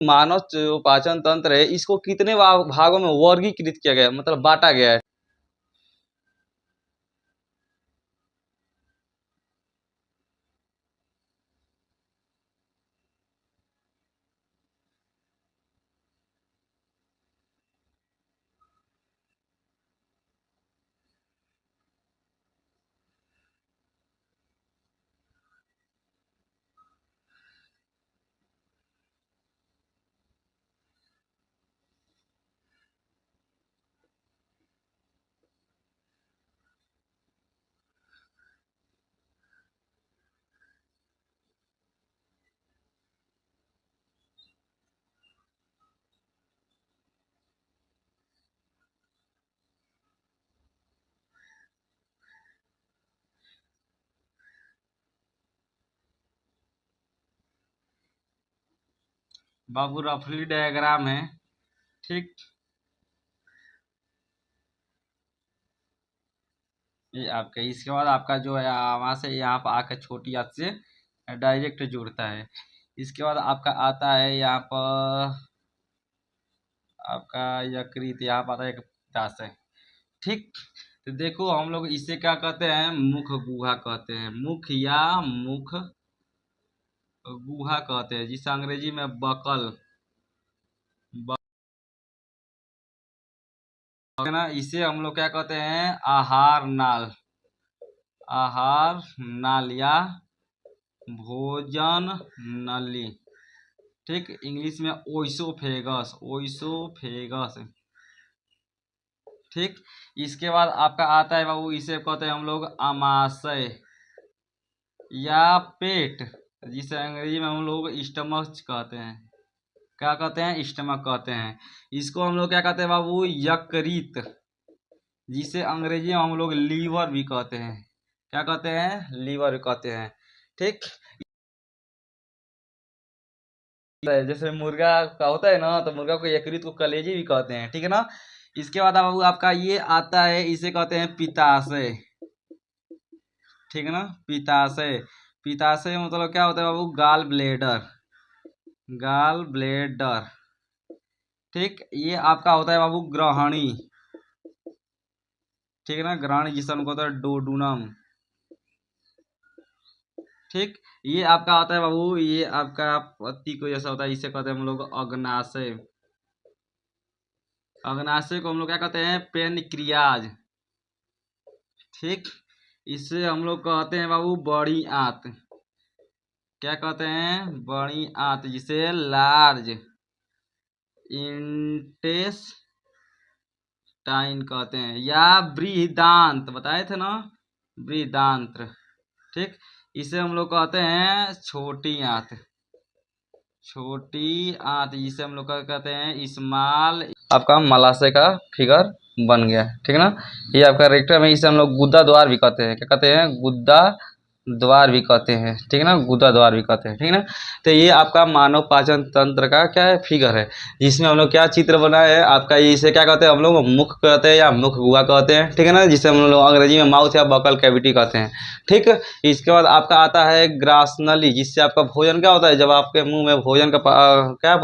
मानव जो पाचन तंत्र है इसको कितने भागों में वर्गीकृत किया गया है, मतलब बांटा गया है। बाबू रफली डायग्राम है, ठीक। ये आपका इसके बाद आपका जो है वहां से यहाँ पर आकर छोटी हाथ से डायरेक्ट जुड़ता है। इसके बाद आपका आता है यहाँ पर आपका यकृत, यहाँ पर आता है एक पित्ताशय, ठीक। तो देखो हम लोग इसे क्या कहते हैं, मुख गुहा कहते हैं, मुख या मुख गुहा कहते हैं, जिसे अंग्रेजी में बकल है ना। इसे हम लोग क्या कहते हैं, आहार नाल, आहार नाल या भोजन नली, ठीक। इंग्लिश में ओइसोफेगस, ओइसोफेगस, ठीक। इसके बाद आपका आता है बाबू, इसे कहते हैं हम लोग आमाशय या पेट, जिसे अंग्रेजी में हम लोग स्टमक कहते हैं। क्या कहते हैं, स्टमक कहते हैं। इसको हम लोग क्या कहते हैं बाबू, यकृत, जिसे अंग्रेजी में हम लोग लीवर भी कहते हैं। क्या कहते हैं, लीवर कहते हैं, ठीक। जैसे मुर्गा का होता है ना, तो मुर्गा को यकृत को कलेजी भी कहते हैं, ठीक है ना। इसके बाद बाबू आपका ये आता है, इसे कहते हैं पित्ताशय, ठीक है ना। पित्ताशय, पित्ताशय मतलब क्या होता है बाबू, गाल ब्लेडर, गाल ब्लेडर, ठीक। ये आपका होता है बाबू ग्रहणी, ठीक है ना, ग्रहणी जिसे हम कहते हैं डोडुनम, ठीक। ये आपका आता है बाबू, ये आपका पत्ती को जैसा होता है, इसे कहते हैं हम लोग अग्नाशय, अग्नाशय को हम लोग क्या कहते हैं, पेनक्रियाज, ठीक। इसे हम लोग कहते हैं बाबू बड़ी आंत, क्या कहते हैं, बड़ी आंत, जिसे लार्ज इंटेस्टाइन कहते हैं, या बृहदांत बताए थे ना, बृहदांत्र, ठीक। इसे हम लोग कहते हैं छोटी आंत, छोटी आंत, जिसे हम लोग कहते हैं स्मॉल। आपका मलाशय का फिगर बन गया, ठीक है ना। ये आपका रेक्टम है, इसे हम लोग गुद्दा द्वार भी कहते हैं। क्या कहते हैं, गुद्दा द्वार भी कहते हैं, ठीक है ना, गुदा द्वार भी कहते हैं, ठीक है ना। तो ये आपका मानव पाचन तंत्र का क्या है, फिगर है, जिसमें हम लोग क्या चित्र बनाए हैं आपका, इसे क्या कहते हैं हम लोग, मुख कहते हैं या मुख गुहा कहते हैं, ठीक है ना, जिसे हम लोग अंग्रेजी में माउथ या बकल कैविटी कहते हैं, ठीक। इसके बाद आपका आता है ग्रासनली, जिससे आपका भोजन क्या होता है, जब आपके मुंह में भोजन का क्या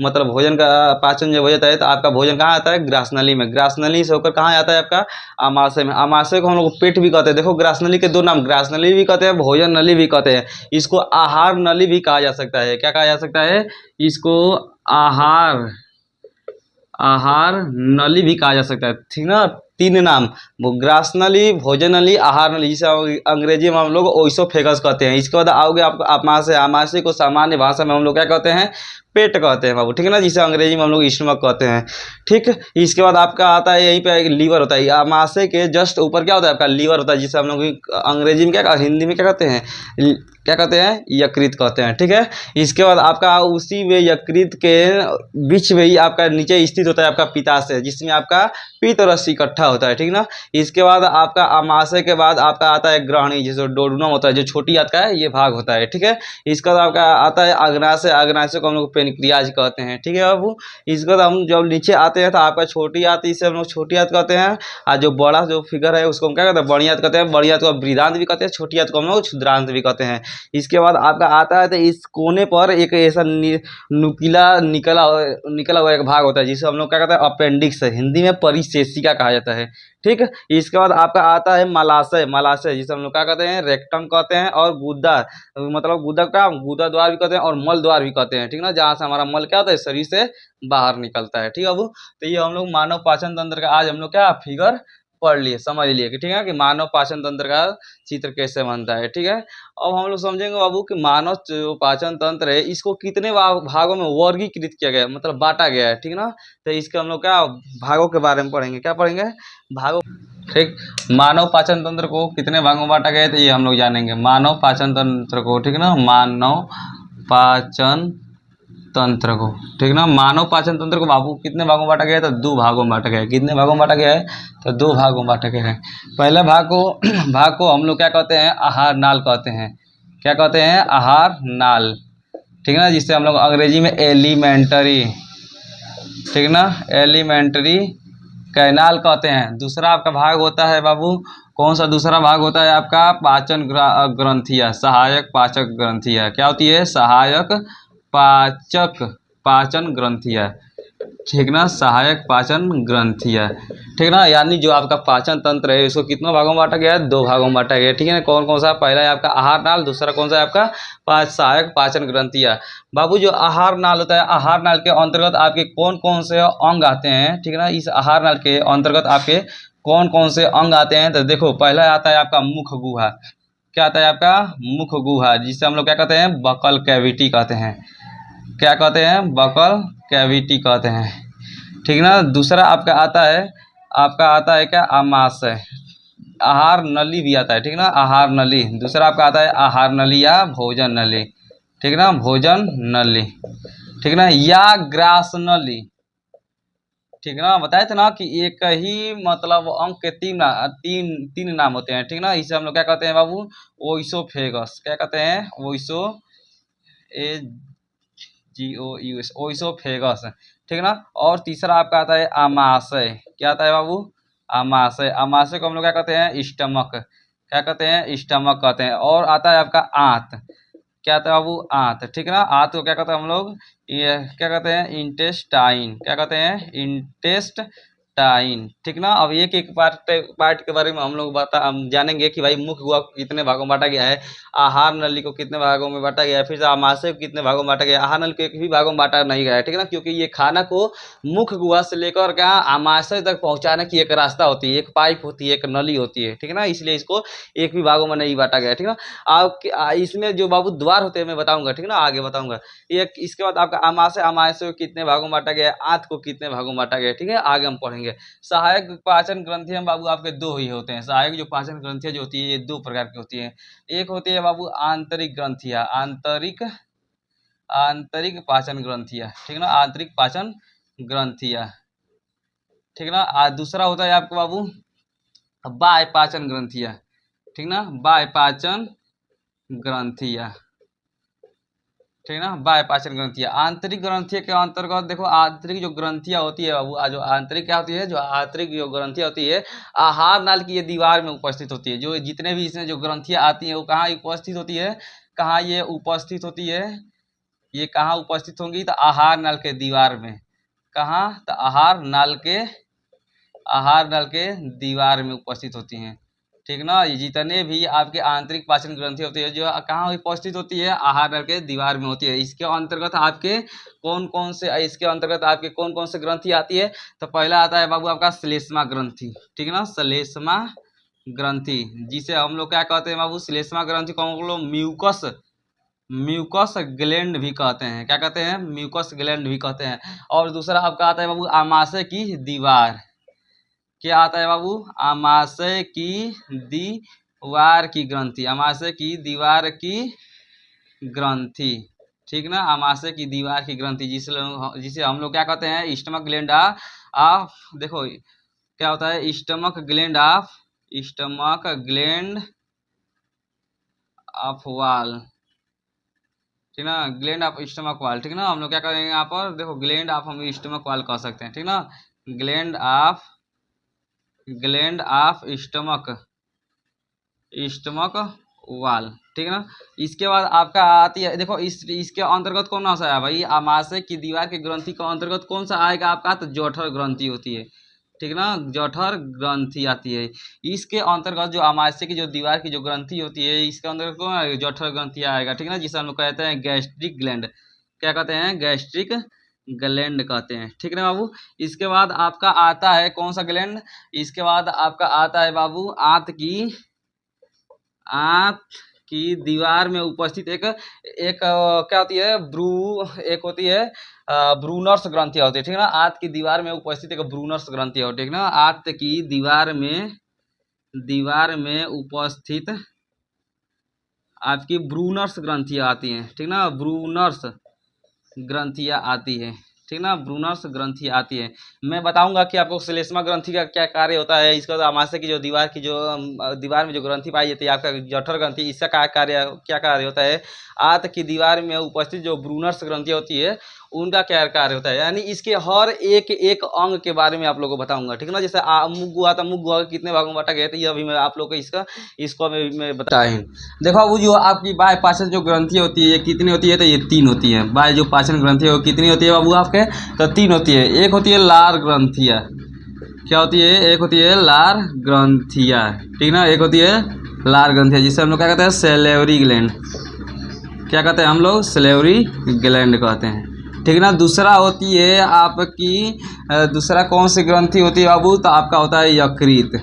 मतलब भोजन का पाचन जब हो जाता है, तो आपका भोजन कहाँ आता है, ग्रासनली में, ग्रासनली से होकर कहाँ आता है आपका आमाशय में, आमाशय को हम लोग पेट भी कहते हैं। देखो ग्रासनली के दो नाम, ग्रासनली भी कहते हैं, भोजन नली भी कहते हैं। इसको आहार नली भी कहा जा सकता है। क्या कहा जा सकता है, इसको आहार, आहार नली भी कहा जा सकता है, ठीक ना। तीन नाम, ग्रास नली, भोजन नली, आहार नली, जिसे अंग्रेजी में हम लोग ओइसोफेगस कहते हैं। इसके बाद आओगे आप आमाशय, आमाशय को सामान्य भाषा में हम लोग क्या कहते हैं, पेट कहते हैं बाबू, ठीक है ना, जिसे अंग्रेजी में हम लोग स्टमक कहते हैं, ठीक। इसके बाद आपका आता है यहीं पे लीवर होता है, आमाशय के जस्ट ऊपर क्या होता है आपका लीवर होता है, जिसे हम लोग अंग्रेजी में क्या, हिंदी में क्या कहते हैं, क्या कहते हैं, यकृत कहते हैं, ठीक है। इसके बाद आपका उसी में यकृत के बीच में ही आपका नीचे स्थित होता है आपका पित्ताशय, जिसमें आपका पित्त रस इकट्ठा होता है, ठीक ना। इसके बाद आपका आमाशय के बाद आपका आता है ग्रहणी, जिसे डोडुनम होता है, जो छोटी आंत का है ये भाग होता है, ठीक है। इसके बाद आपका आता है अग्नाशय, अग्नाशय को हम लोग पेनक्रियाज कहते हैं। ठीक है बाबू, इसको हम जब नीचे आते हैं तो आपका छोटी आंत, इसे हम लोग छोटी आंत कहते हैं, और जो बड़ा जो फिगर है उसको हम क्या कहते हैं, बड़ी आंत कहते हैं। बड़ी आंत को बृहदांत भी कहते हैं, छोटी आंत को हम लोग क्षुद्रांत भी कहते हैं। इसके बाद आपका आता है तो इस कोने पर एक ऐसा नुकीला निकला निकला हुआ एक भाग होता है जिसे हम लोग क्या कहते हैं, अपेंडिक्स, हिंदी में परिशेषिका कहा जाता है। ठीक है, इसके बाद आपका आता है मलाशय। मलाशय जिसे हम लोग क्या कहते हैं, रेक्टम कहते हैं, और गुदा, मतलब गुदा का गुदा द्वार भी कहते हैं, और मल द्वार भी कहते हैं। ठीक ना, जहाँ से हमारा मल क्या होता है, शरीर से बाहर निकलता है। ठीक है बाबू, तो ये हम लोग मानव पाचन तंत्र का आज हम लोग क्या फिगर पढ़ लिए, समझ लिए कि ठीक है, कि मानव पाचन तंत्र का चित्र कैसे बनता है। ठीक है, अब हम लोग समझेंगे बाबू कि मानव जो पाचन तंत्र है इसको कितने भागों में वर्गीकृत किया गया है, मतलब बांटा गया है। ठीक ना, तो इसके हम लोग क्या भागों के बारे में पढ़ेंगे, क्या पढ़ेंगे, भागों। ठीक, मानव पाचन तंत्र को कितने भागों में बांटा गया है तो ये हम लोग जानेंगे। मानव पाचन तंत्र को, ठीक ना, मानव पाचन तंत्र को, ठीक ना, मानव पाचन तंत्र को बाबू कितने भागों में बांटा गया है तो 2 भागों में बांटा गया है। कितने भागों में बांटा गया है तो 2 भागों में बांटा गया है। पहले भाग को हम लोग क्या कहते हैं, आहार नाल कहते हैं। क्या कहते हैं, आहार नाल। ठीक ना, जिससे हम लोग अंग्रेजी में एलिमेंटरी, ठीक ना, एलिमेंट्री कैनाल कहते हैं। दूसरा आपका भाग होता है बाबू, कौन सा दूसरा भाग होता है आपका, पाचन ग्रंथियाँ, सहायक पाचक ग्रंथियाँ। क्या होती है, सहायक पाचक पाचन ग्रंथियाँ। ठीक ना, सहायक पाचन ग्रंथियाँ। ठीक ना, यानी जो आपका पाचन तंत्र है इसको कितनों भागों में बांटा गया है, 2 भागों में बांटा गया है। ठीक है ना, कौन कौन सा, पहला है आपका आहार नाल, दूसरा कौन सा है आपका सहायक पाचन ग्रंथियाँ। बाबू जो आहार नाल होता है, आहार नाल के अंतर्गत आपके कौन कौन से अंग आते हैं। ठीक है ना, इस आहार नाल के अंतर्गत आपके कौन कौन से अंग आते हैं तो देखो, पहला आता है आपका मुख गुहा। क्या आता है आपका, मुख गुहा, जिसे हम लोग क्या कहते हैं, बकल कैविटी कहते हैं। क्या कहते हैं, बकल कैविटी कहते हैं। ठीक ना, दूसरा आपका आता है क्या, आमाशय, आहार नली भी आता है। ठीक ना, आहार नली। दूसरा आपका आता है आहार नली या भोजन नली। ठीक ना, भोजन नली। ठीक ना, या ग्रास नली। ठीक ना, बताए थे ना कि एक ही मतलब अंक के तीन नाम होते हैं। ठीक ना, इसे हम लोग क्या कहते हैं बाबू, ओइसोफेगस। क्या कहते हैं, ओइसोफेगस। ठीक ना, और तीसरा आपका आता है आमाशय। क्या आता है बाबू, आमाशय। आमाशय को हम लोग क्या कहते हैं, स्टमक। क्या कहते हैं, स्टमक कहते हैं। और आता है आपका आंत। क्या आता है बाबू, आंत। ठीक है ना, आंत को क्या कहते हैं हम लोग, ये क्या कहते हैं, इंटेस्टाइन। क्या कहते हैं, इंटेस्टाइन। ठीक ना, अब एक एक पार्ट के बारे में हम जानेंगे कि भाई मुख गुहा को कितने भागों में बांटा गया है, आहार नली को कितने भागों में बांटा गया है, फिर से आमाशय को कितने भागों में बांटा गया है। आहार नली को एक भी भागों में बांटा नहीं गया है। ठीक है ना, क्योंकि ये खाना को मुख गुहा से लेकर क्या आमाशय तक पहुंचाने की एक रास्ता होती है, एक पाइप होती है, एक नली होती है। ठीक है ना, इसलिए इसको एक भी भागों में नहीं बांटा गया है। ठीक है ना, इसमें जो बाबू द्वार होते हैं मैं बताऊंगा। ठीक है ना, आगे बताऊंगा। एक इसके बाद आपका आमाशय, आमाशय को कितने भागों में बांटा गया है, आंत को कितने भागों में बांटा गया है। ठीक है, आगे हम पढ़ेंगे। सहायक पाचन ग्रंथियां बाबू आपके 2 ही होते हैं। सहायक जो पाचन ग्रंथियां जो होती है ये 2 प्रकार की होती है। एक होती है बाबू आंतरिक ग्रंथियां, आंतरिक पाचन ग्रंथियां। ठीक है ना, आंतरिक पाचन ग्रंथियां। ठीक है ना, दूसरा होता है आपको बाबू बाह्य पाचन ग्रंथियां। ठीक ना, बाह्य पाचन ग्रंथियां। ठीक है ना, बाह्य पाचन ग्रंथियां। आंतरिक ग्रंथियों के अंतर्गत देखो, आंतरिक जो ग्रंथियां होती है बाबू, जो आंतरिक क्या होती है, जो आंतरिक जो ग्रंथियां होती है, आहार नाल की ये दीवार में उपस्थित होती है। जो जितने भी इसमें जो ग्रंथियां आती हैं वो कहाँ उपस्थित होती है, कहाँ ये उपस्थित होती है, ये कहाँ उपस्थित होंगी तो आहार नाल के दीवार में। कहाँ तो आहार नल के दीवार में उपस्थित होती हैं। ठीक ना, ये जितने भी आपके आंतरिक पाचन ग्रंथि होती है जो कहाँ उपस्थित होती है, आहार नल के दीवार में होती है। इसके अंतर्गत आपके कौन कौन से ग्रंथि आती है तो पहला आता है बाबू आपका श्लेष्मा ग्रंथि। ठीक है ना, श्लेष्मा ग्रंथि, जिसे हम लोग क्या कहते हैं बाबू, श्लेष्मा ग्रंथि को हम लोग म्यूकस ग्लैंड भी कहते हैं। क्या कहते हैं, म्यूकस ग्लैंड भी कहते हैं। और दूसरा आपका आता है बाबू आमाशय की दीवार। क्या आता है बाबू, आमाशय की दीवार की ग्रंथि, आमाशय की दीवार की ग्रंथि। ठीक ना, आमाशय की दीवार की ग्रंथि, जिसे हम लोग क्या कहते हैं, स्टमक ग्लैंड ऑफ देखो क्या होता है, स्टमक ग्लैंड ऑफ वाल। ठीक ना, ग्लैंड ऑफ स्टमक वाल, ठीक ना। हम लोग क्या करेंगे यहाँ पर, देखो ग्लैंड ऑफ हम स्टमक वाल कह सकते हैं, ठीक ना। ग्लैंड ऑफ स्टमक स्टमक वाल, ठीक है ना। इसके बाद आपका आती है, देखो इसके अंतर्गत कौन सा है भाई, आमाशय की दीवार की ग्रंथि के अंतर्गत कौन सा आएगा आपका, तो जठर ग्रंथि होती है, ठीक ना। जठर ग्रंथि आती है। इसके अंतर्गत जो आमाशय की जो दीवार की जो ग्रंथि होती है, इसके अंतर्गत कौन आएगा, जठर ग्रंथि आएगा, ठीक ना, जिसे हम लोग कहते हैं गैस्ट्रिक ग्लैंड। क्या कहते हैं, गैस्ट्रिक ग्लैंड कहते हैं, ठीक ना बाबू। इसके बाद आपका आता है कौन सा ग्लैंड, इसके बाद आपका आता है बाबू आंत की दीवार में उपस्थित एक एक क्या होती है, एक होती है ब्रूनर्स ग्रंथियां होती है, ठीक है ना। आंत की दीवार में उपस्थित एक ब्रूनर्स ग्रंथियां होती है, ठीक ना। आंत की दीवार में उपस्थित आपकी ब्रूनर्स ग्रंथियां आती हैं, ठीक ना। ब्रूनर्स ग्रंथियां आती है, ठीक ना। ब्रूनर्स ग्रंथि आती है। मैं बताऊंगा कि आपको श्लेष्मा ग्रंथि का क्या कार्य होता है। इसका तो आमाशय की जो दीवार में जो ग्रंथि पाई जाती है, आपका जठर ग्रंथि, इसका क्या कार्य होता है। आंत की दीवार में उपस्थित जो ब्रूनर्स ग्रंथियां होती है, उनका क्या कार्य होता है, यानी इसके हर एक एक अंग के बारे में आप लोगों को बताऊंगा, ठीक है ना। जैसे मुख गुहा था, मुख गुहा कितने भागों में बांटा गया था, ये अभी मैं आप लोग को इसको मैं बताया। देखो वो जो आपकी बाह्य पाचन जो ग्रंथि होती है, ये कितनी होती है, तो ये 3 होती है। बाह्य जो पाचन ग्रंथि है वो कितनी होती है बाबू आपके, तो 3 होती है। एक होती है लार ग्रंथिया, क्या होती है, एक होती है लार ग्रंथिया, ठीक ना। एक होती है लार ग्रंथिया, जिसे हम लोग क्या कहते हैं, सेलेवरी ग्लैंड। क्या कहते हैं हम लोग, सेलेवरी ग्लैंड कहते हैं, ठीक ना। दूसरा होती है आपकी दूसरा कौन सी ग्रंथि होती है बाबू, तो आपका होता है यकृत,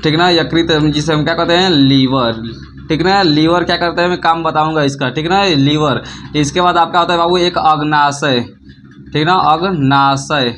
ठीक ना। यकृत जिसे हम क्या कहते हैं, लीवर, ठीक ना। लीवर क्या करता है, मैं काम बताऊंगा इसका, ठीक ना, लीवर। इसके बाद आपका होता है बाबू एक अग्नाशय, ठीक ना, अग्नाशय।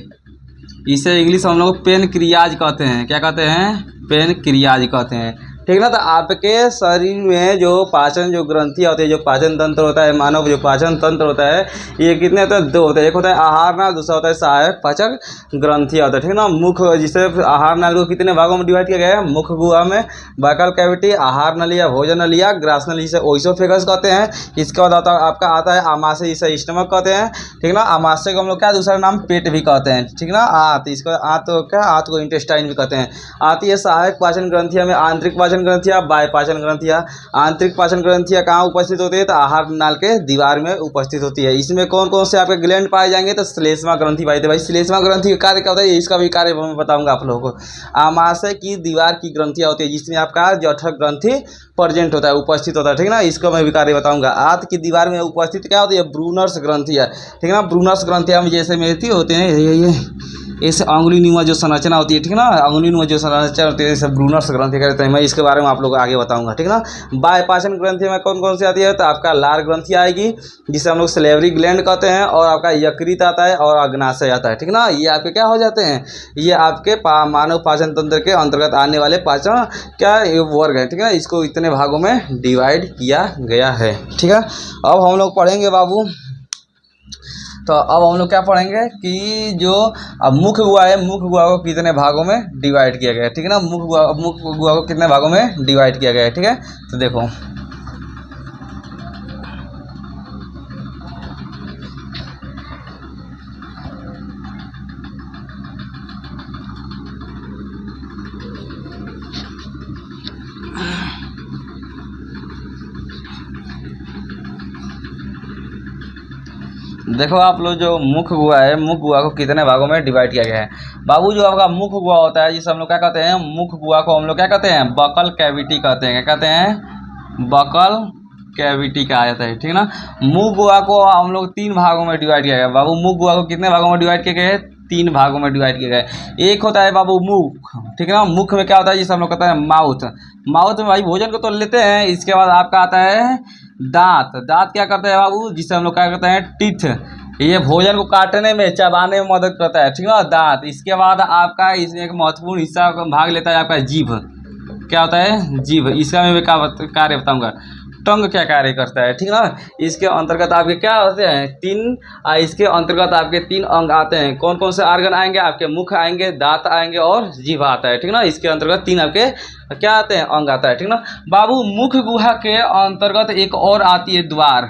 इसे इंग्लिश हम लोग पेन क्रियाज कहते हैं, क्या कहते हैं, पेन क्रियाज कहते हैं, ठीक ना। तो आपके शरीर में जो पाचन जो ग्रंथियाँ होती है, जो पाचन तंत्र होता है, मानव जो पाचन तंत्र होता है, ये कितने होते हैं, 2 होते हैं। एक होता है आहार नाल, दूसरा होता है सहायक पाचक ग्रंथियाँ होता है, ठीक ना। मुख, जिसे आहार नाल को कितने भागों में डिवाइड किया गया है, मुख गुहा में, बकल कैविटी, आहार नलिया, भोजन नलिया, ग्रास नली, जिसे ओइसोफेगस कहते हैं। इसके बाद आपका आता है आमाशय, जिसे स्टमक कहते हैं, ठीक ना। आमाशय को हम लोग क्या दूसरा नाम पेट भी कहते हैं, ठीक ना। आंत, इसको आंत क्या, आंत को इंटेस्टाइन भी कहते हैं। आती है सहायक पाचन ग्रंथियां में आंतरिक पाचन ग्रंथियां, बाह्य पाचन ग्रंथियां। आंतरिक पाचन ग्रंथियां कहाँ उपस्थित होती है, तो आहार नाल के दीवार में उपस्थित होती है। इसमें कौन कौन से आपके ग्लैंड पाए जाएंगे, तो श्लेष्मा ग्रंथि पाई जाती है। भाई श्लेष्मा ग्रंथि का कार्य क्या होता है, इसका भी कार्य मैं बताऊंगा आप लोगों को। आमाशय की दीवार की ग्रंथियां होती है, जिसमें आपका जठर ग्रंथि प्रेजेंट होता है, उपस्थित होता है, ठीक ना। इसको मैं भी कार्य बताऊंगा। आंत की दीवार में उपस्थित क्या होती है, ब्रूनर्स ग्रंथियां, ठीक ना। ब्रूनर्स ग्रंथियां में जैसे में होते हैं ये ऐसे अंगुली नुमा जो संरचना होती है, ठीक ना, अंगुली नुमा जो संरचना होती है, जैसे ब्रूनर्स ग्रंथि कहते हैं। मैं इसके बारे में आप लोग को आगे बताऊंगा, ठीक ना। बाह्य पाचन ग्रंथि में कौन कौन सी आती है, तो आपका लार ग्रंथि आएगी, जिसे हम लोग सलेवरी ग्लैंड कहते हैं, और आपका यकृत आता है, और अग्नाशय आता है, ठीक ना। ये आपके क्या हो जाते हैं, ये आपके मानव पाचन तंत्र के अंतर्गत आने वाले पाचन क्या वर्ग है, ठीक है। इसको इतने भागों में डिवाइड किया गया है, ठीक है। अब हम लोग पढ़ेंगे बाबू, तो अब हम लोग क्या पढ़ेंगे कि जो अब मुख गुहा है, मुख गुहा को कितने भागों में डिवाइड किया गया है, ठीक है ना। मुख गुहा को कितने भागों में डिवाइड किया गया है, ठीक है। तो देखो देखो आप लोग, जो मुख गुहा है, मुख गुहा को कितने भागों में डिवाइड किया गया है बाबू। जो आपका मुख गुहा होता है, जिसे हम लोग क्या कहते हैं, मुख गुहा को हम लोग क्या कहते हैं, बकल कैविटी कहते हैं। क्या कहते हैं, बकल कैविटी कहा जाता है, ठीक ना। मुख गुहा को हम लोग 3 भागों में डिवाइड किया गया बाबू। मुख गुहा को कितने भागों में डिवाइड किया गया है, 3 भागों में डिवाइड किया गया है। एक होता है बाबू मुख, ठीक है ना। मुख में क्या होता है, जिसे हम लोग कहते हैं माउथ। माउथ में भाई भोजन को तो लेते हैं। इसके बाद आपका आता है दांत। दांत क्या करते हैं बाबू, जिसे हम लोग क्या कहते हैं, टीथ। ये भोजन को काटने में, चबाने में मदद करता है, ठीक है ना, दांत। इसके बाद आपका इसमें एक महत्वपूर्ण हिस्सा भाग लेता है आपका जीभ। क्या होता है, जीभ। इसका मैं कार्य बताऊंगा। टंग क्या कार्य करता है, ठीक ना। इसके अंतर्गत आपके क्या होते हैं, 3 इसके अंतर्गत आपके 3 अंग आते हैं। कौन कौन से ऑर्गन आएंगे, आपके मुख आएंगे, दांत आएंगे, और जीभ आता है, ठीक ना। इसके अंतर्गत 3 आपके क्या आते हैं, अंग आता है, ठीक ना बाबू। मुख गुहा के अंतर्गत एक और आती है द्वार,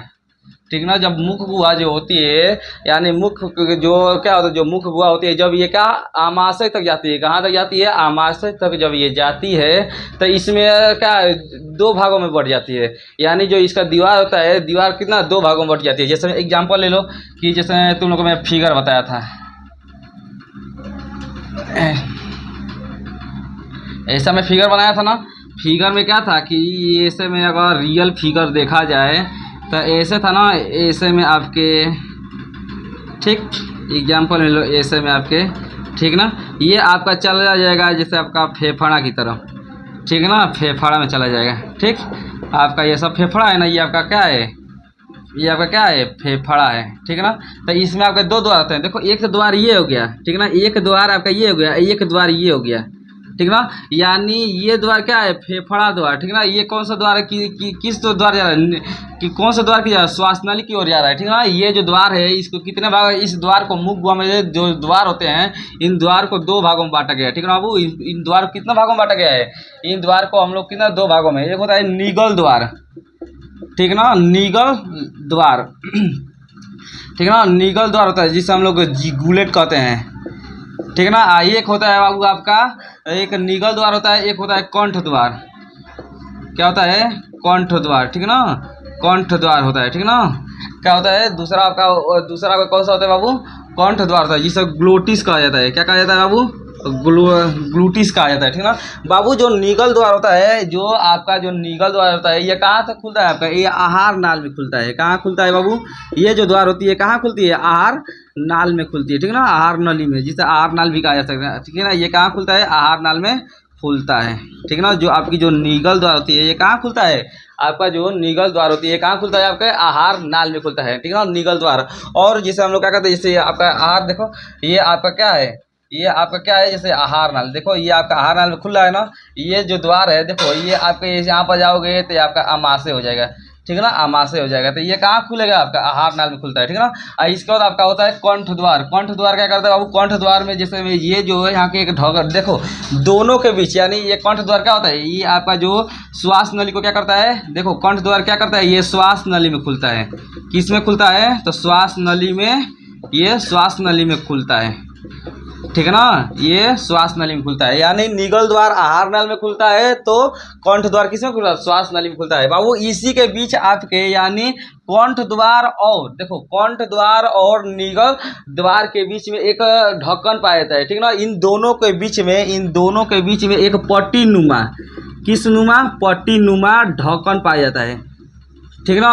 ठीक ना। जब मुख गुहा जो होती है, यानी मुख जो क्या होता है, जो मुख गुहा होती है, जब ये क्या आमाशय तक जाती है, कहाँ तक जाती है, आमाशय तक जब ये जाती है तो इसमें क्या दो भागों में बढ़ जाती है। यानी जो इसका दीवार होता है, दीवार कितना दो भागों में बढ़ जाती है। जैसे एग्जांपल ले लो कि जैसे तुम लोगों को मैं फिगर बताया था, ऐसा मैं फिगर बनाया था ना। फिगर में क्या था कि ऐसे में अगर रियल फिगर देखा जाए तो ऐसे था ना, ऐसे में आपके, ठीक, एग्जांपल ले लो, ऐसे में आपके, ठीक ना, ये आपका चला जाएगा जैसे आपका फेफड़ा की तरफ, ठीक है ना, फेफड़ा में चला जाएगा। ठीक, आपका ये सब फेफड़ा है ना, ये आपका क्या है, ये आपका क्या है, फेफड़ा है। ठीक है ना। तो इसमें आपके दो द्वार होते हैं। देखो एक द्वार ये हो गया, ठीक है ना, एक द्वार आपका ये हो गया, एक द्वार ये हो गया, ठीक ना। यानी ये द्वार क्या है, फेफड़ा द्वार, ठीक ना। ये कौन सा द्वार है किस तो द्वार जा रहा है, कि कौन सा द्वार की जा रहा है, श्वास नली की ओर जा रहा है, ठीक ना। ये जो द्वार है इसको कितने भाग, इस द्वार को मुख गुहा में जो द्वार होते हैं, इन द्वार को दो भागों में बांटा गया है, ठीक ना बाबू। इन द्वार को कितना भागों में बांटा गया है, इन द्वार को हम लोग कितना दो भागों में, एक होता है निगल द्वार, ठीक ना, निगल द्वार, ठीक ना, निगल द्वार होता है जिसे हम लोग जिगुलेट कहते हैं, ठीक ना। एक होता है बाबू आपका, एक निगल द्वार होता है, एक होता है कंठ द्वार। क्या होता है, कंठ द्वार, ठीक ना, कंठ द्वार होता है, ठीक ना। क्या होता है दूसरा आपका कौन सा होता है बाबू, कंठ द्वार होता है जिसे ग्लोटिस कहा जाता है। क्या कहा जाता है बाबू, ग्लूटिस कहा जाता है, ठीक ना बाबू। जो निगल द्वार होता है, जो आपका जो निगल द्वार होता है, ये कहाँ तक खुलता है आपका, ये आहार नाल में खुलता है। कहाँ खुलता है बाबू, ये जो द्वार होती है कहाँ खुलती है, आहार नाल में खुलती है, ठीक ना, आहार नली में, जिसे आहार नाल भी कहा जा सकता है, ठीक है ना। ये कहाँ खुलता है, आहार नाल में खुलता है, ठीक ना। जो आपकी जो निगल द्वार होती है, ये कहाँ खुलता है, आपका जो निगल द्वार होती है कहाँ खुलता है, आपके आहार नाल में खुलता है, ठीक है ना, निगल द्वार। और जिसे हम लोग क्या कहते हैं, जैसे आपका आहार, देखो ये आपका क्या है, ये आपका क्या है, जैसे आहार नाल, देखो ये आपका आहार नाल में खुल रहा है ना। ये जो द्वार है देखो, ये आपके यहाँ पर जाओगे तो ये आपका आमाशय हो जाएगा, ठीक है ना, आमाशय हो जाएगा। तो ये कहाँ खुलेगा, आपका आहार नाल में खुलता है, ठीक है ना। और इसके बाद आपका होता है कंठ द्वार। कंठ द्वार क्या करता है बाबू, कंठ द्वार में जैसे में ये जो है यहाँ के एक ढोकर, देखो दोनों के बीच, यानी ये कंठ द्वार क्या होता है, ये आपका जो श्वास नली को क्या करता है, देखो कंठ द्वार क्या करता है, ये श्वास नली में खुलता है। किस में खुलता है, तो श्वास नली में, ये श्वास नली में खुलता है, ठीक है ना, ये श्वास नली में खुलता है। यानी निगल द्वार आहार नल में खुलता है, तो कंठ द्वार किस में खुलता है, श्वास नली में खुलता है बाबू। इसी के बीच आपके, यानी कंठ द्वार और, देखो कंठ द्वार और निगल द्वार के बीच में एक ढक्कन पाया जाता है, ठीक ना। इन दोनों के बीच में, इन दोनों के बीच में एक पट्टी नुमा, किस नुमा, पट्टी नुमा ढक्कन पाया जाता है, ठीक ना।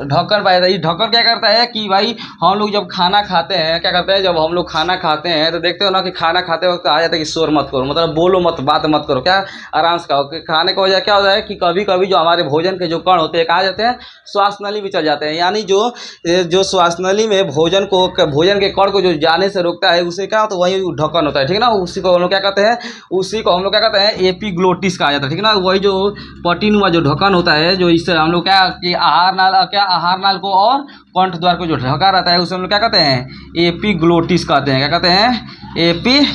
ढक्कन पाया जाता है। ये ढक्कन क्या करता है कि भाई हम लोग जब खाना खाते हैं, क्या करते हैं, जब हम लोग खाना खाते हैं तो देखते हो ना कि खाना खाते वक्त आ जाता है कि शोर मत करो, मतलब बोलो मत, बात मत करो, क्या आराम से खाओ। खाने की वजह क्या होता है कि कभी कभी जो हमारे भोजन के जो कण होते हैं कहाँ जाते हैं, श्वास नली में चल जाते हैं। यानी जो श्वास नली में भोजन के कण को जो जाने से रोकता है, उसे क्या होता है, वही ढक्कन होता है, ठीक है ना। उसी को हम लोग क्या कहते हैं, उसी को हम लोग क्या कहते हैं, एपिग्लोटिस कहा जाता है, ठीक है ना। वही जो पट्टीनुमा जो ढक्कन होता है, जो इससे हम लोग क्या कि आहार नाल को और कंठ द्वार को जो ढका रहता है, उसे हम लोग क्या कहते हैं, एपिग्लोटिस कहते हैं। क्या कहते हैं,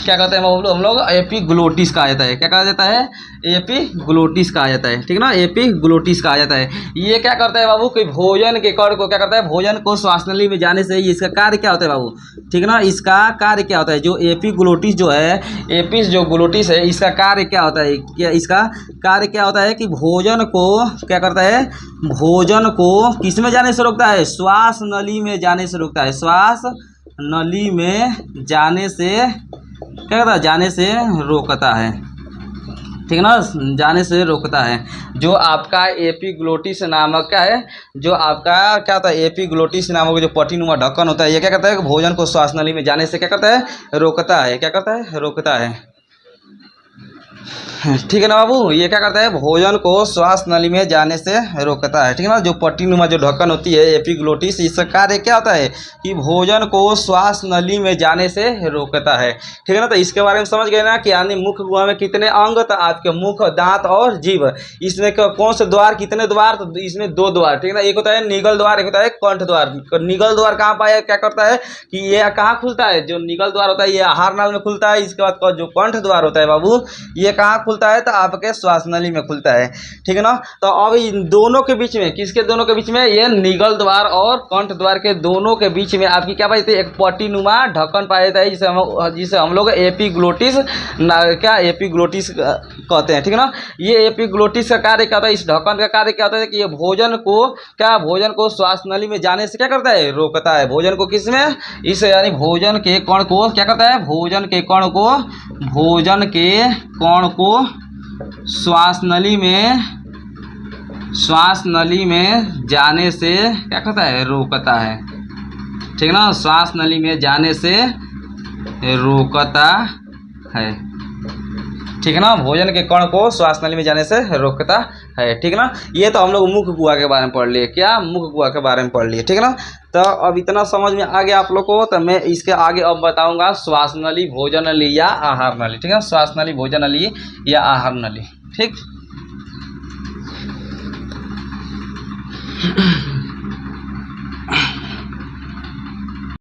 क्या कहते हैं हम लोग एपिग्लोटिस कहा जाता है। क्या कहा जाता है, एपिग्लोटिस कहा जाता है, ठीक ना, एपिग्लोटिस कहा जाता है। ये क्या करता है बाबू कि भोजन के कण को क्या करता है, भोजन को श्वास नली में जाने से इसका कार्य क्या होता है बाबू, ठीक ना। इसका कार्य क्या होता है, जो एपिग्लोटिस जो है, एपिस जो ग्लोटिस है, इसका कार्य क्या होता है, क्या इसका कार्य क्या होता है कि भोजन को क्या करता है, भोजन को किस में जाने से रोकता है, श्वास नली में जाने से रोकता है, श्वास नली में जाने से क्या करता है, जाने से रोकता है, ठीक ना, जाने से रोकता है। जो आपका एपिग्लोटिस नामक क्या है, जो आपका क्या होता है, एपिग्लोटिस नामक जो पट्टीनुमा ढक्कन होता है, ये क्या करता है, भोजन को श्वास नली में जाने से क्या करता है, रोकता है। क्या करता है, रोकता है, ठीक है ना बाबू। ये क्या करता है, भोजन को श्वास नली में जाने से रोकता है, ठीक है ना। जो पट्टीनुमा जो ढक्कन होती है एपिग्लोटिस, इसका कार्य क्या होता है कि भोजन को श्वास नली में जाने से रोकता है, ठीक है ना। तो इसके बारे में समझ गए ना कि यानी मुख गुहा में कितने अंग, तो आपके मुख, दांत और जीभ। इसमें कौन से द्वार, कितने द्वार, तो इसमें दो द्वार, ठीक है ना। एक होता है निगल द्वार, एक होता है कंठ द्वार। निगल द्वार कहाँ पाया, क्या करता है कि ये कहाँ खुलता है, जो निगल द्वार होता है ये आहार नाल में खुलता है। इसके बाद जो कंठ द्वार होता है बाबू, ये कहाँ खुलता है? तो आपके श्वास नली में खुलता है, ठीक है ना। तो अब इन दोनों के बीच में, किसके दोनों के बीच में? ये निगल द्वार और कंठ द्वार के दोनों के बीच में आपकी क्या पाई जाती है? एक पट्टीनुमा ढक्कन पाया जाता है, जिसे हम लोग एपिग्लोटिस क्या एपिग्लोटिस कहते हैं, ठीक है ना। ये एपिग्लोटिस का कार्य क्या होता है? इस ढक्कन का कार्य क्या होता है कि ये भोजन को श्वास नली में जाने से क्या करता है? रोकता है। भोजन को किस में? इस यानी भोजन के कण को क्या करता है? भोजन के कण को श्वास नली में जाने से क्या करता है? रोकता है, ठीक है ना। श्वास नली में जाने से रोकता है, ठीक है ना। भोजन के कण को श्वास नली में जाने से रोकता है, ठीक है ना। ये तो हम लोग मुख गुहा के बारे में पढ़ लिए, क्या? मुख गुहा के बारे में पढ़ लिए, ठीक है ना। तो अब इतना समझ में आ गया आप लोग को। तो मैं इसके आगे अब बताऊंगा श्वास नली, भोजन नली या आहार नली, ठीक है। श्वास नली, भोजन नली या आहार नली, ठीक।